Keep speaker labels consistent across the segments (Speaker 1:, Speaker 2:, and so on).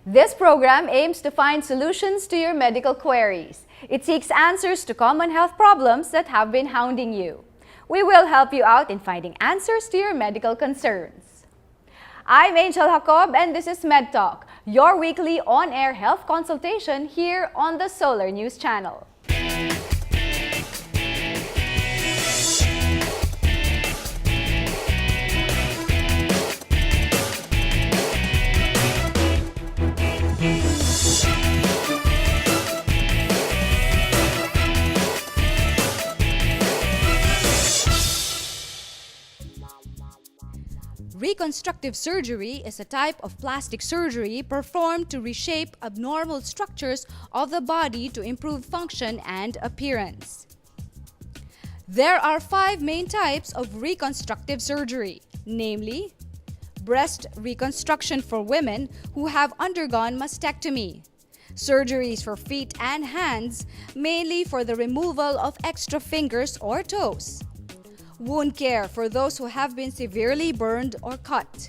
Speaker 1: This program aims to find solutions to your medical queries. It seeks answers to common health problems that have been hounding you. We will help you out in finding answers to your medical concerns. I'm Angel Jacob and this is MedTalk, your weekly on-air health consultation here on the Solar News Channel. Reconstructive surgery is a type of plastic surgery performed to reshape abnormal structures of the body to improve function and appearance. There are 5 main types of reconstructive surgery, namely, breast reconstruction for women who have undergone mastectomy, surgeries for feet and hands, mainly for the removal of extra fingers or toes, wound care for those who have been severely burned or cut,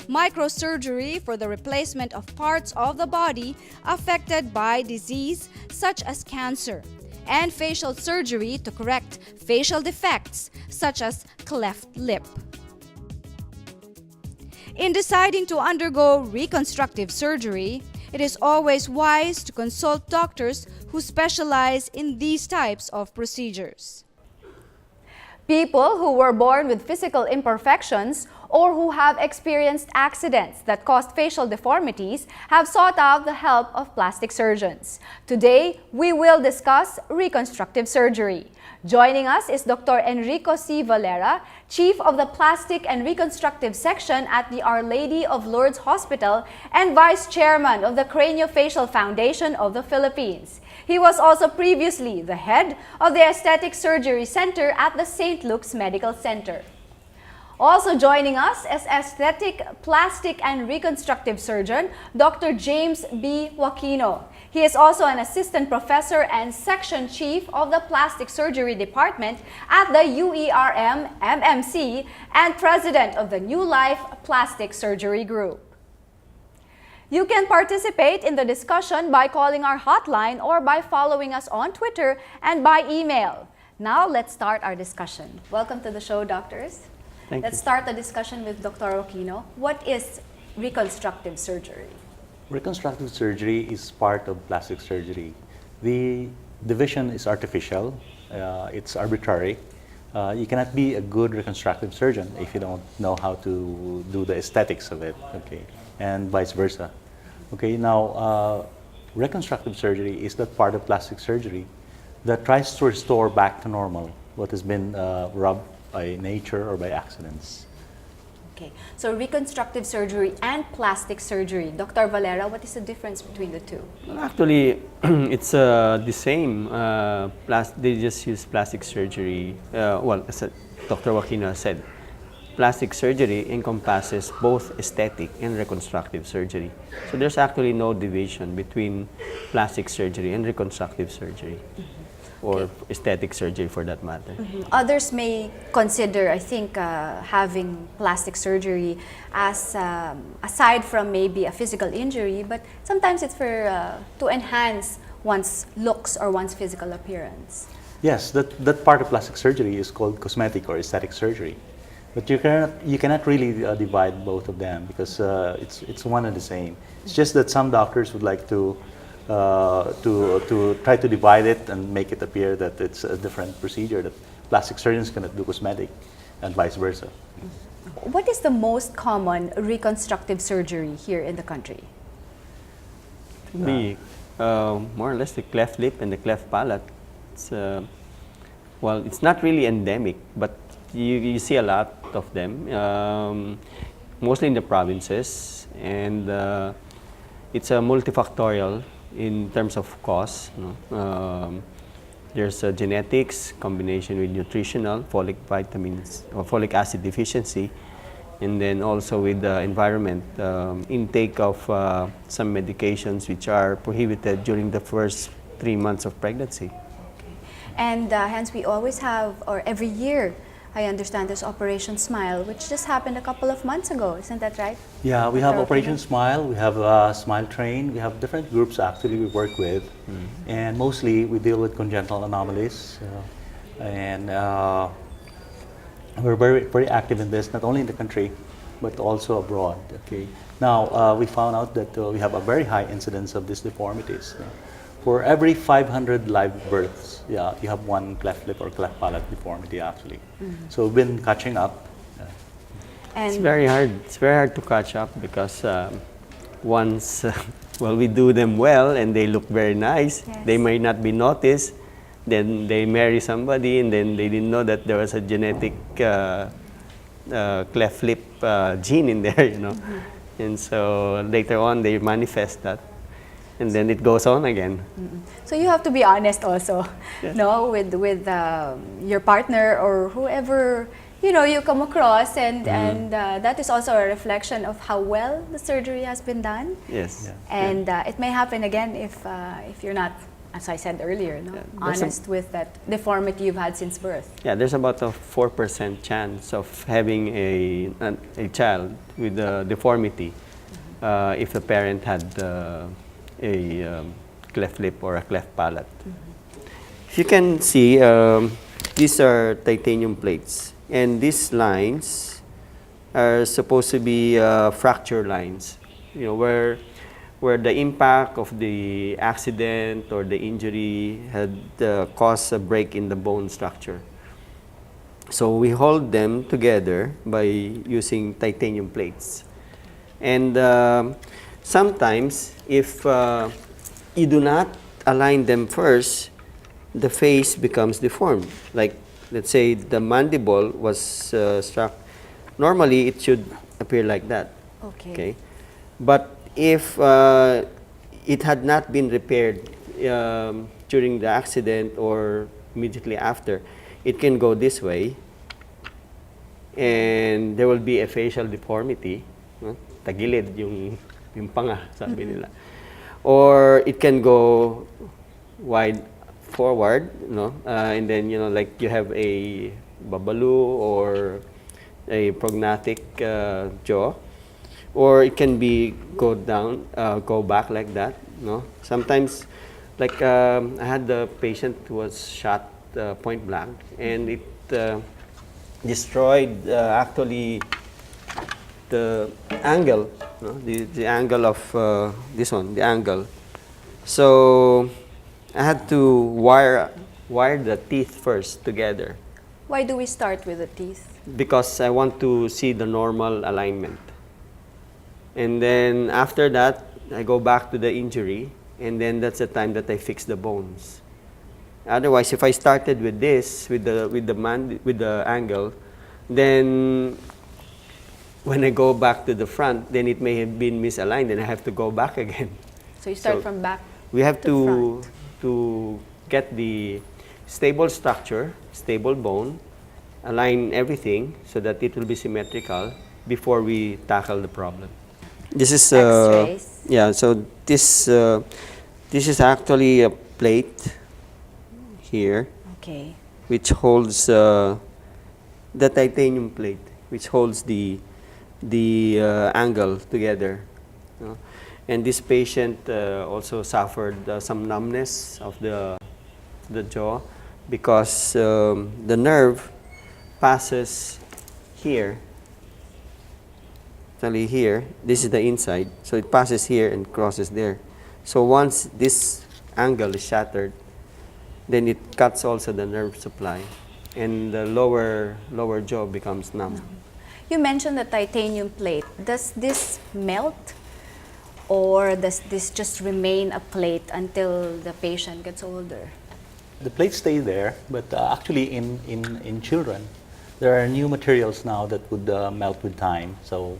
Speaker 1: microsurgery for the replacement of parts of the body affected by disease such as cancer, and facial surgery to correct facial defects such as cleft lip. In deciding to undergo reconstructive surgery, it is always wise to consult doctors who specialize in these types of procedures. People who were born with physical imperfections or who have experienced accidents that caused facial deformities have sought out the help of plastic surgeons. Today, we will discuss reconstructive surgery. Joining us is Dr. Enrico C. Valera, Chief of the Plastic and Reconstructive Section at the Our Lady of Lourdes Hospital and Vice Chairman of the Craniofacial Foundation of the Philippines. He was also previously the head of the Aesthetic Surgery Center at the St. Luke's Medical Center. Also joining us is Aesthetic, Plastic and Reconstructive Surgeon, Dr. James B. Joaquino. He is also an assistant professor and section chief of the Plastic Surgery Department at the UERM MMC and president of the New Life Plastic Surgery Group. You can participate in the discussion by calling our hotline or by following us on Twitter and by email. Now let's start our discussion. Welcome to the show, doctors. Let's start the discussion with Dr. Joaquino. What is reconstructive surgery?
Speaker 2: Reconstructive surgery is part of plastic surgery. The division is artificial, it's arbitrary. You cannot be a good reconstructive surgeon if you don't know how to do the aesthetics of it, okay, and vice versa. Okay, now reconstructive surgery is that part of plastic surgery that tries to restore back to normal what has been robbed by nature or by accidents.
Speaker 1: Okay, so reconstructive surgery and plastic surgery. Dr. Valera, what is the difference between the two?
Speaker 3: Well, actually, it's the same. They just use plastic surgery. As Dr. Joaquino said, plastic surgery encompasses both aesthetic and reconstructive surgery. So there's actually no division between plastic surgery and reconstructive surgery. Or aesthetic surgery for that matter.
Speaker 1: Others may consider, I think, having plastic surgery as aside from maybe a physical injury, but sometimes it's for to enhance one's looks or one's physical appearance.
Speaker 2: Yes, that part of plastic surgery is called cosmetic or aesthetic surgery. But you cannot really divide both of them because it's one and the same. It's just that some doctors would like to try to divide it and make it appear that it's a different procedure, that plastic surgeons cannot do cosmetic and vice versa.
Speaker 1: What is the most common reconstructive surgery here in the country?
Speaker 3: More or less the cleft lip and the cleft palate. It's, it's not really endemic, but you see a lot of them, mostly in the provinces, and it's a multifactorial in terms of cause. There's genetics, combination with nutritional, folic vitamins or folic acid deficiency, and then also with the environment, intake of some medications which are prohibited during the first 3 months of pregnancy.
Speaker 1: Okay. And hence we always have, or every year, I understand there's Operation Smile, which just happened a couple of months ago. Isn't that right?
Speaker 2: Yeah, we have
Speaker 1: Dr.
Speaker 2: Operation
Speaker 1: Aquino?
Speaker 2: Smile, we have Smile Train, we have different groups actually we work with, and mostly we deal with congenital anomalies, and we're very active in this, not only in the country, but also abroad. Okay. Now we found out that we have a very high incidence of these deformities. For every 500 live births, yeah, you have one cleft lip or cleft palate deformity actually. So we've been catching up.
Speaker 3: It's
Speaker 1: And
Speaker 3: very hard. It's very hard to catch up because once, well, we do them well and they look very nice.
Speaker 1: Yes.
Speaker 3: They might not be noticed. Then they marry somebody and then they didn't know that there was a genetic cleft lip gene in there, you know. And so later on they manifest that, and then it goes on again.
Speaker 1: so you have to be honest also,
Speaker 3: Yes.
Speaker 1: no, with your partner or whoever you come across, and that is also a reflection of how well the surgery has been done.
Speaker 3: Yes.
Speaker 2: Yeah.
Speaker 1: And it may happen again if you're not, as I said earlier, no,
Speaker 3: Yeah, there's
Speaker 1: honest with that deformity you've had since birth.
Speaker 3: Yeah, there's about a 4% chance of having a child with a deformity if the parent had a cleft lip or a cleft palate. If you can see, these are titanium plates, and these lines are supposed to be fracture lines, where the impact of the accident or the injury had caused a break in the bone structure. So we hold them together by using titanium plates. And sometimes, if you do not align them first, the face becomes deformed. Like, let's say the mandible was struck. Normally, it should appear like that.
Speaker 1: Okay.
Speaker 3: But if it had not been repaired during the accident or immediately after, it can go this way, and there will be a facial deformity. No? Tagilid yung panga, sabi nila. Or it can go wide forward, and then like you have a babalu or a prognatic jaw. Or it can be go down, go back like that. No, sometimes, like I had the patient who was shot point blank, and it destroyed actually the angle, the angle of this one, the angle. So I had to wire the teeth first together
Speaker 1: Why do we start with the teeth?
Speaker 3: because I want to see the normal alignment. And then after that, I go back to the injury, and then that's the time that I fix the bones. Otherwise, if I started with this, with the angle, then when I go back to the front, then it may have been misaligned, and I have to go back again.
Speaker 1: So you start
Speaker 3: So
Speaker 1: from back
Speaker 3: We have
Speaker 1: to front.
Speaker 3: to get the stable structure, stable bone, align everything so that it will be symmetrical before we tackle the problem. This is
Speaker 1: X-rays.
Speaker 3: yeah. So this is actually a plate here,
Speaker 1: Okay.
Speaker 3: which holds the titanium plate, which holds the angle together. And this patient also suffered some numbness of the jaw because the nerve passes here. Actually here, this is the inside, so it passes here and crosses there. So once this angle is shattered, then it cuts also the nerve supply, and the lower jaw becomes numb.
Speaker 1: You mentioned the titanium plate. Does this melt, or does this just remain a plate until the patient gets older?
Speaker 2: The plates stay there, but actually in children, there are new materials now that would melt with time. So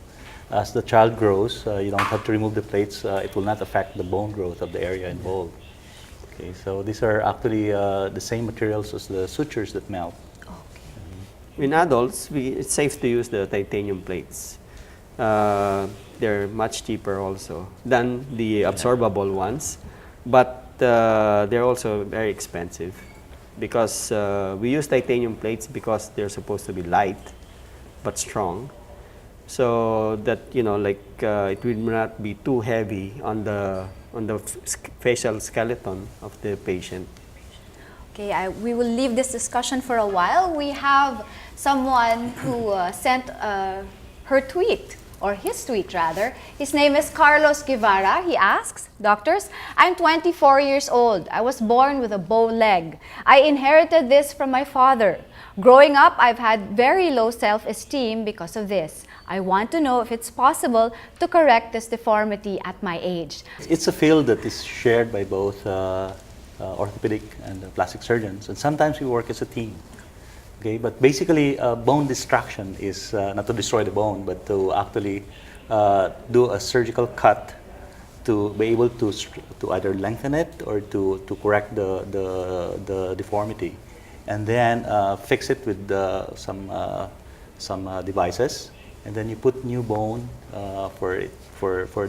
Speaker 2: as the child grows, you don't have to remove the plates. It will not affect the bone growth of the area involved. Okay, so these are actually the same materials as the sutures that melt.
Speaker 3: In adults, it's safe to use the titanium plates. They're much cheaper also than the absorbable ones, but they're also very expensive. because we use titanium plates because they're supposed to be light but strong, so that it will not be too heavy on the facial skeleton of the patient.
Speaker 4: Okay, we will leave this discussion for a while. We have someone who sent her tweet, or his tweet rather. His name is Carlos Guevara. He asks, "Doctors, I'm 24 years old. I was born with a bow leg. I inherited this from my father. Growing up, I've had very low self-esteem because of this. I want to know if it's possible to correct this deformity at my age."
Speaker 2: It's a field that is shared by both orthopedic and plastic surgeons, and sometimes we work as a team. Okay, but basically, bone distraction is not to destroy the bone, but to actually do a surgical cut to be able to either lengthen it or to correct the deformity, and then fix it with some devices, and then you put new bone for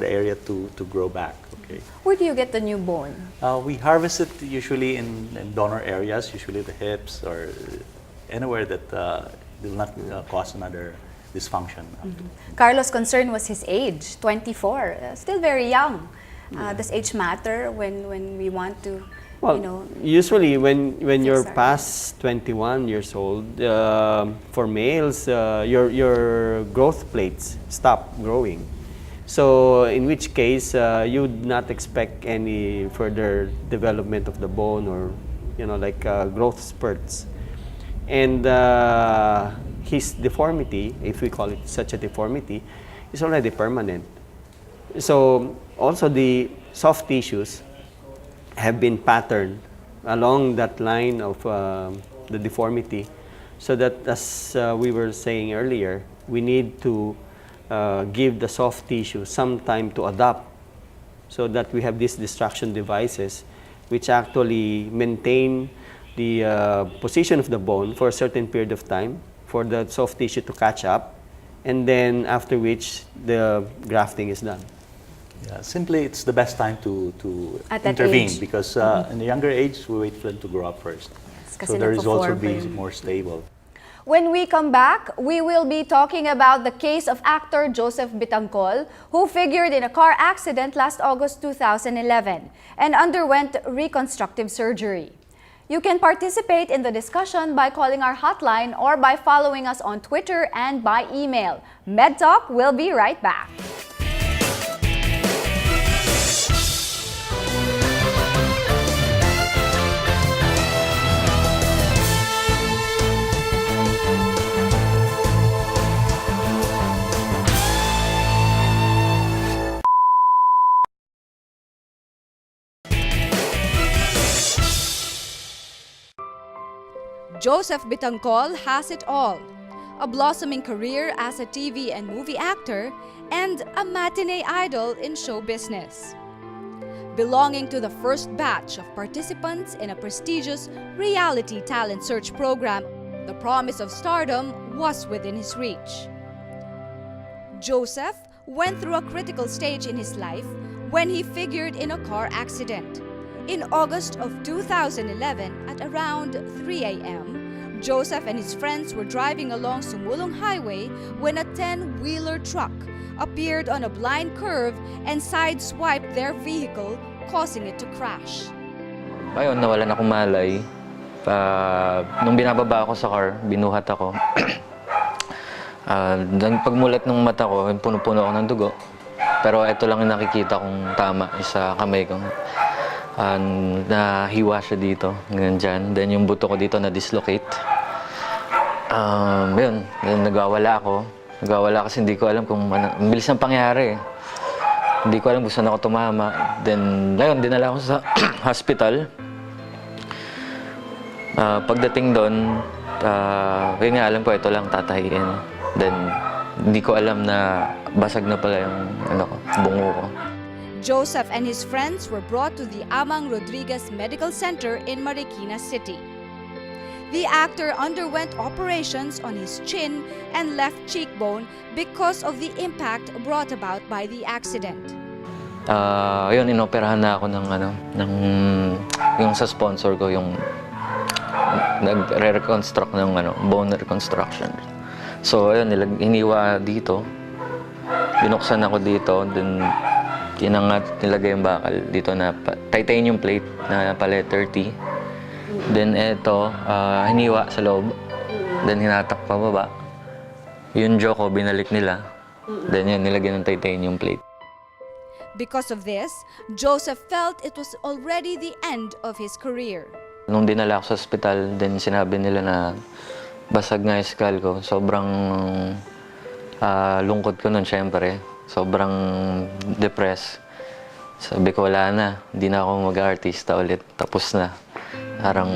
Speaker 2: the area to grow back. Okay.
Speaker 4: Where do you get the new bone?
Speaker 2: We harvest it usually in donor areas, usually the hips or anywhere that will not cause another dysfunction.
Speaker 4: Carlos' concern was his age, 24, still very young. Does age matter when we want to,
Speaker 3: Well, usually when you're
Speaker 4: our-
Speaker 3: past 21 years old, for males, your growth plates stop growing. So in which case, you would not expect any further development of the bone or, growth spurts. And his deformity, if we call it such a deformity, is already permanent. So also the soft tissues have been patterned along that line of the deformity, so that, as we were saying earlier, we need to give the soft tissue some time to adapt, so that we have these distraction devices which actually maintain the position of the bone for a certain period of time for the soft tissue to catch up, and then after which the grafting is done.
Speaker 2: Yeah, simply, it's the best time to
Speaker 4: At that
Speaker 2: intervene
Speaker 4: age.
Speaker 2: because in the younger age, we wait for them to grow up first.
Speaker 4: kasi
Speaker 2: So the results will
Speaker 4: nagpo-form pa
Speaker 2: be
Speaker 4: yun.
Speaker 2: more stable.
Speaker 4: When we come back, we will be talking about the case of actor Joseph Bitangcol, who figured in a car accident last August 2011 and underwent reconstructive surgery. You can participate in the discussion by calling our hotline or by following us on Twitter and by email. MedTalk will be right back.
Speaker 1: Joseph Bitangcol has it all: a blossoming career as a TV and movie actor and a matinee idol in show business. Belonging to the first batch of participants in a prestigious reality talent search program, the promise of stardom was within his reach. Joseph went through a critical stage in his life when he figured in a car accident. In August of 2011, at around 3 a.m., Joseph and his friends were driving along Sumulong Highway when a 10-wheeler truck appeared on a blind curve and sideswiped their vehicle, causing it to crash.
Speaker 5: Ayun, nawalan akong malay. Nung binababa ako sa car, binuhat ako. Pagmulat ng mata ko, puno-puno ako ng dugo. Pero ito lang yung nakikita kong tama sa kamay ko. Nahiwa siya dito, ganyan dyan. Then yung buto ko dito na-dislocate. Yun, nagwawala ako. Nagwawala kasi hindi ko alam kung ano. Ang bilis ng pangyari. Hindi ko alam kung saan ako tumama. Then, ayun, dinala ako sa hospital. Pagdating doon, yun nga, alam ko, ito lang tatahiin. Then, hindi ko alam na basag na pala yung bungo ko.
Speaker 1: Joseph and his friends were brought to the Amang Rodriguez Medical Center in Marikina City. The actor underwent operations on his chin and left cheekbone because of the impact brought about by the accident.
Speaker 5: Yun, inoperahan na ako ng yung sa sponsor ko, yung nagre-reconstruct ng bone reconstruction. So ayun, hiniwa dito. Binuksan ako dito, then tinangat, nilagay yung bakal dito na titanium plate na pa letter T. Then ito, hiniwa sa loob. Then hinatak pa baba. Yung jaw ko, binalik nila. Then yun, nilagyan ng titanium plate.
Speaker 1: Because of this, Joseph felt it was already the end of his career.
Speaker 5: Nung dinala ako sa ospital, then sinabi nila na basag nga yung skull ko. Sobrang lungkot ko nun, syempre. Sobrang depressed. Sabi ko, wala na. Hindi na ako mag-artista ulit. Tapos na. Parang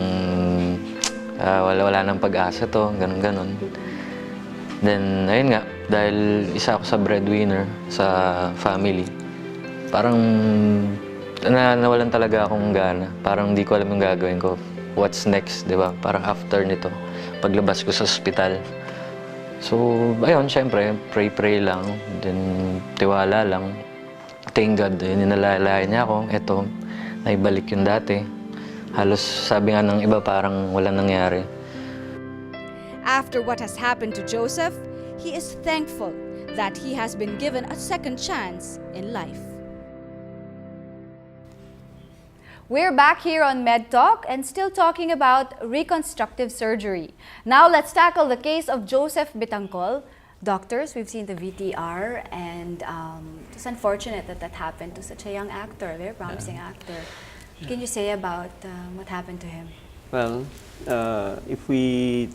Speaker 5: wala nang pag-asa to. Ganon. Then, ayun nga. Dahil isa ako sa breadwinner sa family. Parang nawalan talaga akong gana. Parang hindi ko alam yung gagawin ko. What's next, di ba? Parang after nito, paglabas ko sa ospital. So, ayun, syempre, pray lang. Then, tiwala lang. Thank God, ninalalayan niya ako. Eto, naibalik yung dati. Halos sabi nga ng iba, parang walang nangyari.
Speaker 1: After what has happened to Joseph, he is thankful that he has been given a second chance in life.
Speaker 4: We're back here on MedTalk and still talking about reconstructive surgery. Now let's tackle the case of Joseph Bitangcol. Doctors, we've seen the VTR and it's unfortunate that that happened to such a young actor, a very promising actor. Can you say about what happened to him?
Speaker 3: Well, if we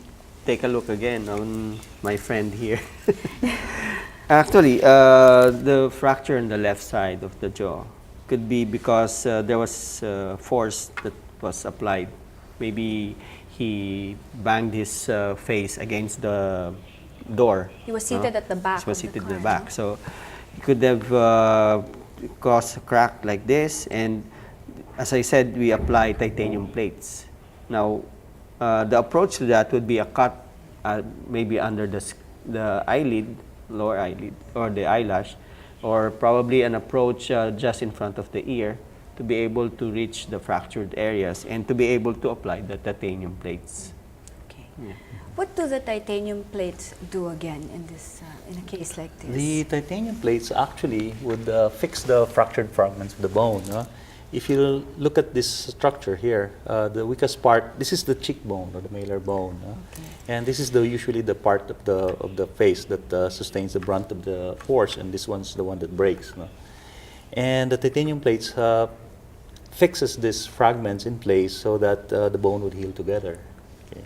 Speaker 3: take a look again on my friend here. Actually, the fracture on the left side of the jaw could be because there was force that was applied. Maybe he banged his face against the door.
Speaker 4: He was seated at the back.
Speaker 3: He was
Speaker 4: of the
Speaker 3: seated
Speaker 4: car,
Speaker 3: in the back.
Speaker 4: no?
Speaker 3: So he could have caused a crack like this. And as I said, we apply titanium plates. Now, the approach to that would be a cut maybe under the eyelid, lower eyelid, or the eyelash, or probably an approach just in front of the ear to be able to reach the fractured areas and to be able to apply the titanium plates.
Speaker 4: Okay. What do the titanium plates do again in this in a case like this?
Speaker 2: The titanium plates actually would fix the fractured fragments of the bone. If you look at this structure here, the weakest part, this is the cheekbone or the malar bone.
Speaker 4: Okay.
Speaker 2: And this is usually the part of the face that sustains the brunt of the force, and this one's the one that breaks. And the titanium plates fixes these fragments in place so that the bone would heal together. Okay.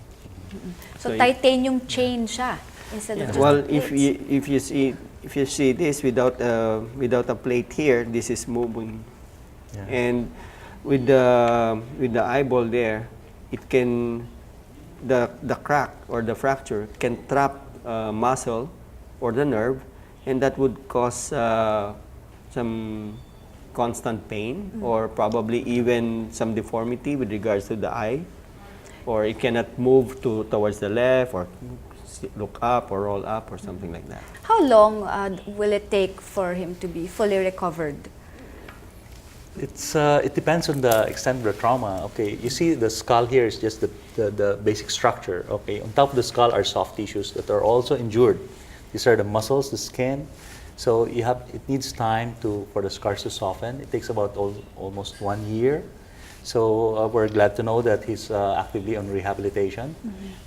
Speaker 4: So
Speaker 3: So
Speaker 4: titanium chain siya instead of just
Speaker 3: Well,
Speaker 4: the
Speaker 3: if
Speaker 4: plates.
Speaker 3: you see this without a plate here, this is moving.
Speaker 2: Yeah.
Speaker 3: And with the eyeball there, it can the crack or the fracture can trap muscle or the nerve, and that would cause some constant pain or probably even some deformity with regards to the eye, or it cannot move towards the left or look up or roll up or something like that.
Speaker 4: How long will it take for him to be fully recovered?
Speaker 2: It depends on the extent of the trauma. Okay, you see the skull here is just the basic structure. Okay, on top of the skull are soft tissues that are also injured. These are the muscles, the skin. So it needs time for the scars to soften. It takes about almost 1 year. So we're glad to know that he's actively on rehabilitation.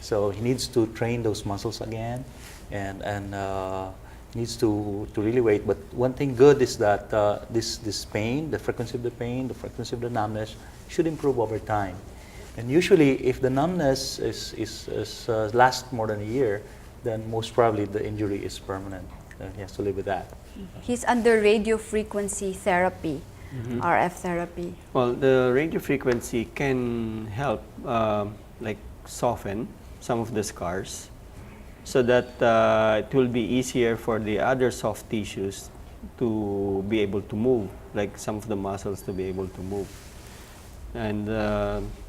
Speaker 2: So he needs to train those muscles again, and needs to really wait. But one thing good is that this pain, the frequency of the pain, the frequency of the numbness should improve over time. And usually, if the numbness lasts more than a year, then most probably the injury is permanent. He has to live with that.
Speaker 4: He's under radio frequency therapy, RF therapy.
Speaker 3: Well, the radio frequency can help like soften some of the scars, so that it will be easier for the other soft tissues to be able to move, like some of the muscles to be able to move. And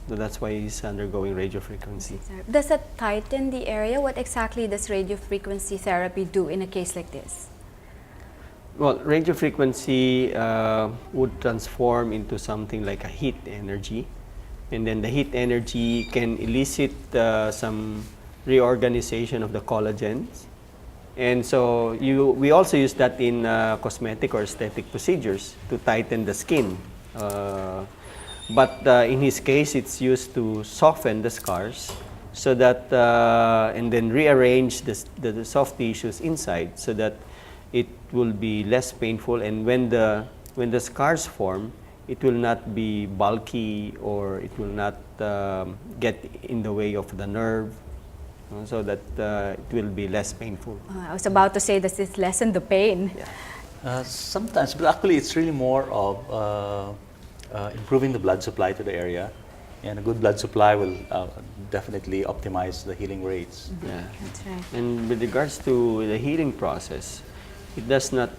Speaker 3: that's why he's undergoing radio frequency.
Speaker 4: Does that tighten the area? What exactly does radio frequency therapy do in a case like this?
Speaker 3: Well, radio frequency would transform into something like a heat energy, and then the heat energy can elicit some reorganization of the collagens. And so we also use that in cosmetic or aesthetic procedures to tighten the skin. But in his case, it's used to soften the scars so that, and then rearrange the soft tissues inside so that it will be less painful. And when the scars form, it will not be bulky or it will not get in the way of the nerve. So that it will be less painful.
Speaker 4: I was about to say, does this lessen the pain?
Speaker 3: Yeah.
Speaker 2: Sometimes, but actually it's really more of improving the blood supply to the area. And a good blood supply will definitely optimize the healing rates.
Speaker 3: Yeah.
Speaker 4: That's right.
Speaker 3: And with regards to the healing process, it's not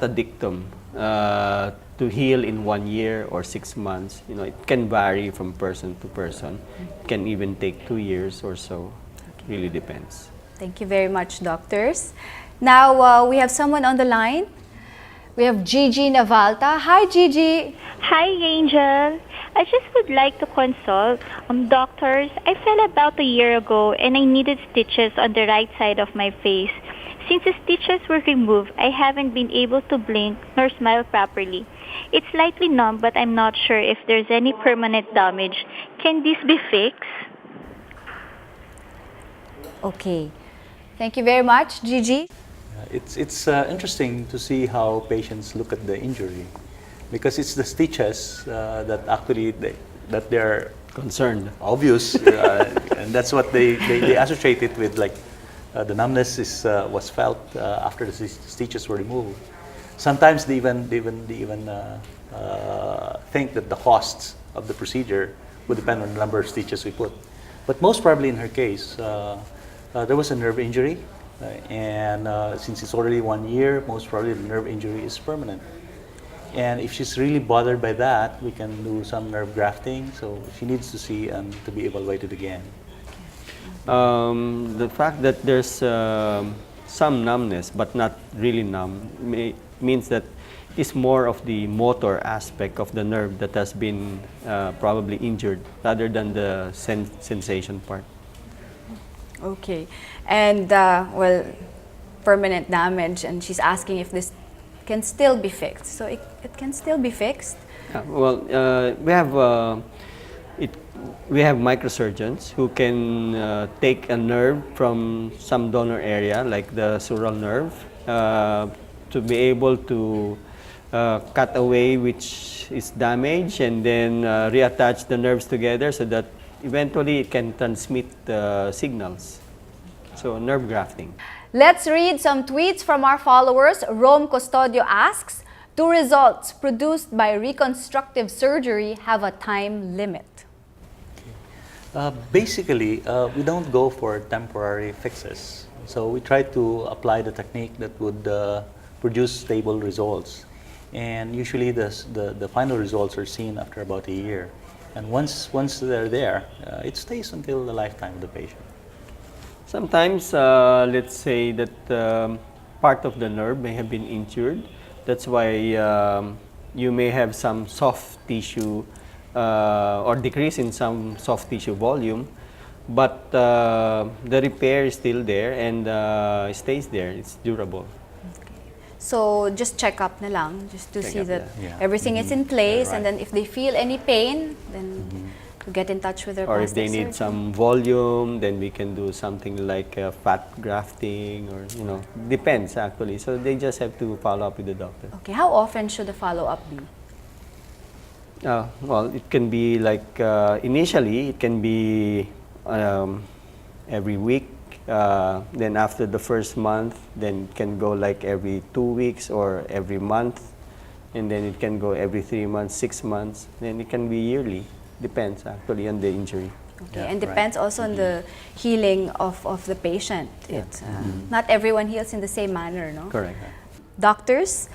Speaker 3: a dictum to heal in 1 year or 6 months. You know, it can vary from person to person. It can even take 2 years or so. Really depends.
Speaker 4: Thank you very much, doctors. Now we have someone on the line. We have Gigi Navalta. Hi, Gigi.
Speaker 6: Hi, Angel. I just would like to consult doctors. I fell about a year ago and I needed stitches on the right side of my face. Since the stitches were removed, I haven't been able to blink nor smile properly. It's slightly numb, but I'm not sure if there's any permanent damage. Can this be fixed?
Speaker 4: Okay. Thank you very much, Gigi.
Speaker 2: It's interesting to see how patients look at the injury, because it's the stitches that actually they're
Speaker 3: Concerned.
Speaker 2: obvious, and that's what they associate it with. Like the numbness was felt after the stitches were removed. Sometimes they even think that the costs of the procedure would depend on the number of stitches we put. But most probably in her case, there was a nerve injury, and since it's already 1 year, most probably the nerve injury is permanent. And if she's really bothered by that, we can do some nerve grafting. So she needs to see and to be evaluated again.
Speaker 3: The fact that there's some numbness but not really numb means that it's more of the motor aspect of the nerve that has been probably injured rather than the sensation part.
Speaker 4: Okay. And, well, permanent damage, and she's asking if this can still be fixed. So it can still be fixed?
Speaker 3: Well, we have microsurgeons who can take a nerve from some donor area, like the sural nerve, to be able to cut away which is damaged and then reattach the nerves together so that eventually it can transmit signals. So nerve grafting.
Speaker 4: Let's read some tweets from our followers. Rome Custodio asks, do results produced by reconstructive surgery have a time limit?
Speaker 2: Basically, we don't go for temporary fixes. So we try to apply the technique that would produce stable results. And usually the final results are seen after about a year. And once they're there, it stays until the lifetime of the patient.
Speaker 3: Sometimes, let's say that part of the nerve may have been injured. That's why you may have some soft tissue or decrease in some soft tissue volume, but the repair is still there and stays there. It's durable.
Speaker 4: Okay. So just check up na lang, just to
Speaker 3: Check
Speaker 4: see
Speaker 3: up,
Speaker 4: that
Speaker 2: yeah.
Speaker 4: everything is in place,
Speaker 2: Right.
Speaker 4: and then if they feel any pain, then to get in touch with their
Speaker 3: Or if
Speaker 4: plastic
Speaker 3: they need
Speaker 4: surgeon.
Speaker 3: some volume, then we can do something like fat grafting, or depends actually. So they just have to follow up with the doctor.
Speaker 4: Okay, how often should the follow-up be?
Speaker 3: Well, it can be like initially it can be every week. Then after the first month, then it can go like every 2 weeks or every month, and then it can go every 3 months, 6 months. Then it can be yearly. Depends actually on the injury.
Speaker 4: Okay,
Speaker 2: Yeah,
Speaker 4: and
Speaker 2: right.
Speaker 4: depends also on the healing of the patient. It's, not everyone heals in the same manner, no?
Speaker 3: Correct.
Speaker 4: Doctors,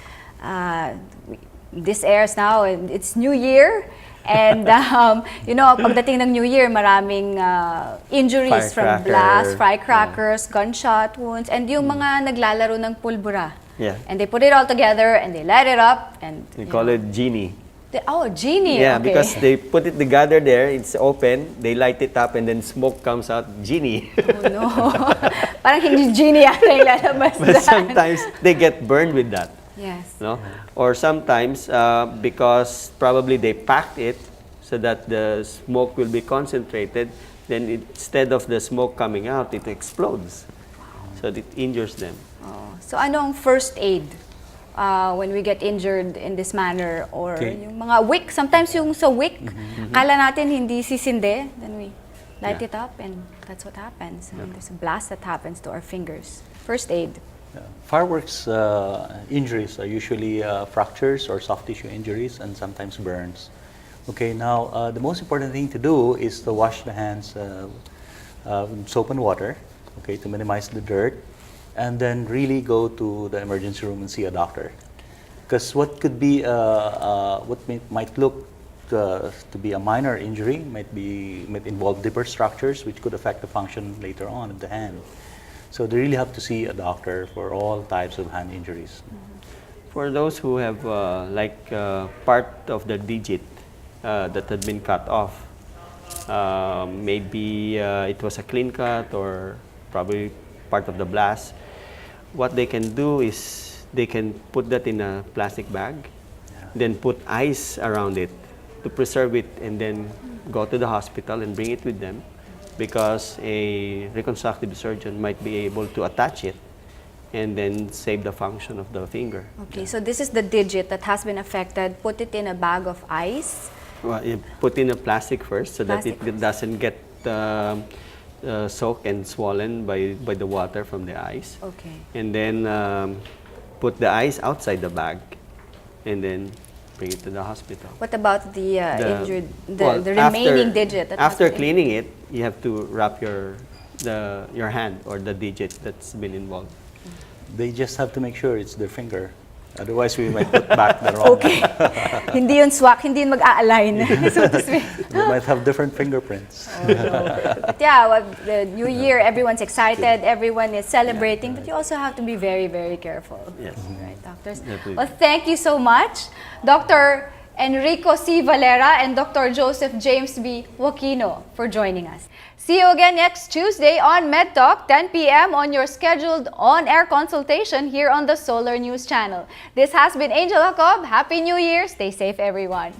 Speaker 4: this airs now, and it's New Year. And, pagdating ng New Year, maraming injuries from
Speaker 3: Firecracker.
Speaker 4: blast, firecrackers, gunshot wounds, and yung mga naglalaro ng pulbura.
Speaker 3: Yeah.
Speaker 4: And they put it all together, and they light it up, and
Speaker 3: We call it genie.
Speaker 4: Oh, genie.
Speaker 3: Yeah,
Speaker 4: okay.
Speaker 3: because they put it together there, it's open, they light it up, and then smoke comes out, genie.
Speaker 4: Oh no. Parang hindi genie yata yung lalabas
Speaker 3: But
Speaker 4: dyan.
Speaker 3: sometimes they get burned with that.
Speaker 4: Yes.
Speaker 3: No? Or sometimes, because probably they packed it so that the smoke will be concentrated, then instead of the smoke coming out, it explodes. So it injures them.
Speaker 4: Oh. So anong first aid when we get injured in this manner? Or
Speaker 2: Okay.
Speaker 4: yung mga wick, sometimes yung sa wick, kala natin hindi sisinde, then we light
Speaker 3: Yeah.
Speaker 4: it up and that's what happens. And there's a blast that happens to our fingers. First aid.
Speaker 2: Fireworks injuries are usually fractures or soft tissue injuries and sometimes burns. Okay, now the most important thing to do is to wash the hands with soap and water, okay, to minimize the dirt, and then really go to the emergency room and see a doctor. Because what could be, might look to be a minor injury might involve deeper structures which could affect the function later on of the hand. So they really have to see a doctor for all types of hand injuries.
Speaker 3: For those who have part of the digit that had been cut off, maybe it was a clean cut or probably part of the blast, what they can do is they can put that in a plastic bag, then put ice around it to preserve it, and then go to the hospital and bring it with them, because a reconstructive surgeon might be able to attach it and then save the function of the finger.
Speaker 4: Okay, so this is the digit that has been affected. Put it in a bag of ice.
Speaker 3: Well, you put in a plastic first so
Speaker 4: Plastic
Speaker 3: that it doesn't get soaked and swollen by the water from the ice.
Speaker 4: Okay.
Speaker 3: And then put the ice outside the bag and then bring it to the hospital.
Speaker 4: What about the injured,
Speaker 3: Well,
Speaker 4: the remaining digit? That has
Speaker 3: After
Speaker 4: been-
Speaker 3: cleaning it, you have to wrap your hand or the digit that's been involved.
Speaker 2: They just have to make sure it's their finger. Otherwise, we might put back the wrong
Speaker 4: Okay. Hindi yun swak, hindi yun mag-a-align, so to speak.
Speaker 2: They might have different fingerprints.
Speaker 4: But yeah, well, the new year, everyone's excited, everyone is celebrating, but you also have to be very, very careful.
Speaker 3: Yes.
Speaker 4: Right, doctors?
Speaker 3: Definitely.
Speaker 4: Well, thank you so much, Dr. Enrico C. Valera and Dr. Joseph James B. Joaquino, for joining us. See you again next Tuesday on MedTalk, 10 p.m. on your scheduled on-air consultation here on the Solar News Channel. This has been Angel Jacob. Happy New Year. Stay safe, everyone.